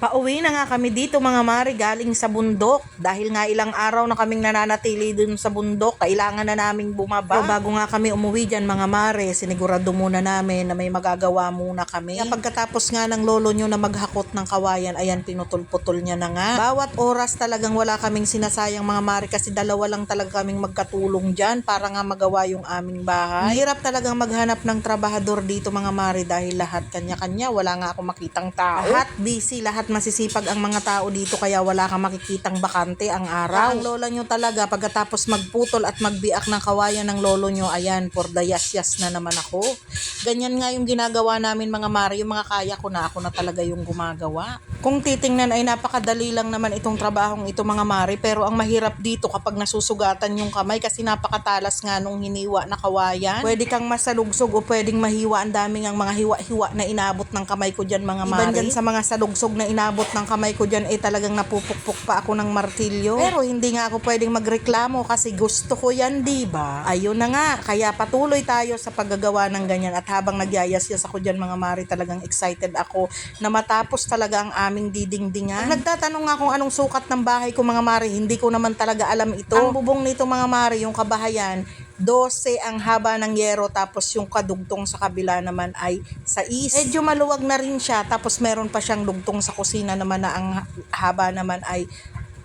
Pauwi na nga kami dito mga mare galing sa bundok. Dahil nga ilang araw na kaming nananatili dun sa bundok, kailangan na naming bumaba. So, bago nga kami umuwi dyan mga mare, sinigurado muna namin na may magagawa muna kami. Kaya pagkatapos nga ng lolo nyo na maghakot ng kawayan, ayan pinutol-putol niya na nga. Bawat oras talagang wala kaming sinasayang mga mare kasi dalawa lang talaga kaming magkatulong dyan para nga magawa yung aming bahay. Hirap talagang maghanap ng trabahador dito mga mare dahil lahat kanya-kanya, wala nga ako makitang tao. Lahat busy, lahat masisipag ang mga tao dito kaya wala kang makikitang bakante ang araw. Ang lola nyo talaga pagkatapos magputol at magbiak ng kawayan ng lolo nyo, ayan, for the yas na naman ako. Ganyan nga yung ginagawa namin mga mare, yung mga kaya ko na, ako na talaga yung gumagawa. Kung titingnan ay napakadali lang naman itong trabahong ito mga mare, pero ang mahirap dito kapag nasusugatan yung kamay kasi napakatalas nga nung hiniwa na kawayan. Pwede kang masalugsog o pwedeng mahiwa, ang daming ang mga hiwa-hiwa na inabot ng kamay ko dyan mga mare. Iban dyan sa mga salugsog na inabot ng kamay ko dyan ay talagang napupukpok pa ako ng martilyo. Pero hindi nga ako pwedeng magreklamo kasi gusto ko yan, diba? Ayun na nga, kaya patuloy tayo sa paggagawa ng ganyan at habang nagyayas-yas ako dyan mga mare, talagang excited ako na matapos talaga ang aming didingdingan. Pag nagtatanong nga kung anong sukat ng bahay ko mga mare, hindi ko naman talaga alam ito. Ang bubong nito mga mare, yung kabahayan, 12 ang haba ng yero tapos yung kadugtong sa kabila naman ay 6. Medyo maluwag na rin siya tapos meron pa siyang dugtong sa kusina naman na ang haba naman ay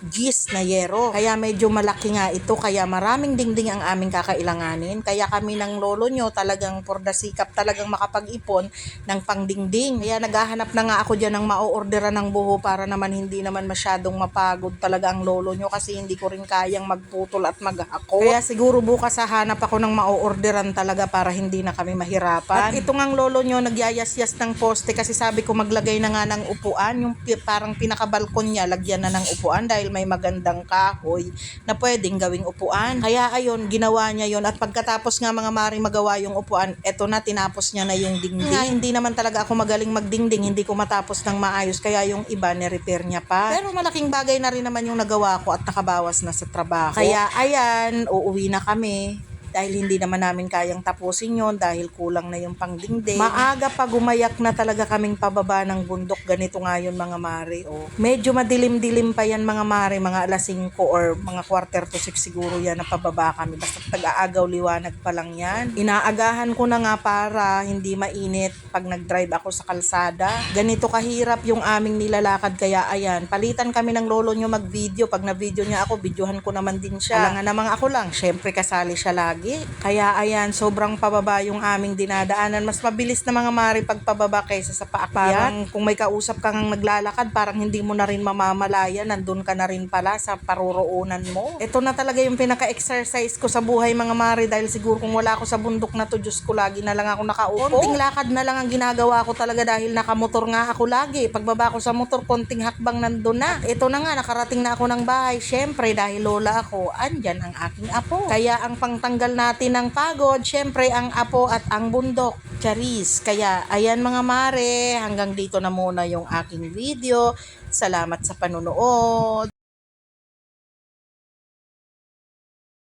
10 na yero. Kaya medyo malaki nga ito kaya maraming dingding ang aming kakailanganin. Kaya kami ng lolo nyo talagang for the sikap talagang makapag-ipon ng pangdingding. Kaya naghahanap na nga ako dyan ng ma-orderan ng buho para naman hindi naman masyadong mapagod talaga ang lolo nyo kasi hindi ko rin kayang magputol at maghakot. Kaya siguro bukas hahanap ako ng ma-orderan talaga para hindi na kami mahirapan. At ito ngang lolo nyo nagyayas-yas ng poste kasi sabi ko maglagay na nga ng upuan. Yung parang pinakabalkon niya lagyan na ng upuan dahil may magandang kahoy na pwedeng gawing upuan. Kaya ayun, ginawa niya yon at pagkatapos nga mga maring magawa yung upuan, eto na tinapos niya na yung dingding. Hindi naman talaga ako magaling magdingding, hindi ko matapos ng maayos kaya yung iba ni-repair niya pa. Pero malaking bagay na rin naman yung nagawa ko at nakabawas na sa trabaho. Kaya ayan, uuwi na kami. Dahil hindi naman namin kayang tapusin yon dahil kulang na yung pangdingding. Maaga pa gumayak na talaga kaming pababa ng bundok. Ganito nga yun mga mare. Oh. Medyo madilim-dilim pa yan mga mare, mga alas 5 or mga 5:45 siguro yan na pababa kami. Basta tag-aagaw liwanag pa lang yan. Inaagahan ko na nga para hindi mainit pag nag-drive ako sa kalsada. Ganito kahirap yung aming nilalakad kaya ayan, palitan kami ng lolo nyo mag-video. Pag na-video niya ako, videohan ko naman din siya. Alangan namang ako lang, syempre kasali siya lagi. Kaya ayan, sobrang pababa yung aming dinadaanan. Mas mabilis na mga mare pagpababa kaysa sa paakyat. Parang kung may kausap kang naglalakad, parang hindi mo na rin mamamalayan, nandun ka na rin pala sa paruroonan mo. Ito na talaga yung pinaka-exercise ko sa buhay mga mare dahil siguro kung wala ako sa bundok na to, Diyos ko, lagi na lang ako nakaupo. Konting lakad na lang ang ginagawa ko talaga dahil nakamotor nga ako lagi. Pagbaba ko sa motor, konting hakbang nandun na. Ito na nga, nakarating na ako ng bahay. Syempre, dahil lola ako, andyan ang aking apo. Kaya ang pangtanggal natin ng pagod, syempre ang apo at ang bundok. Charis. Kaya ayan mga mare, hanggang dito na muna yung aking video. Salamat sa panonood.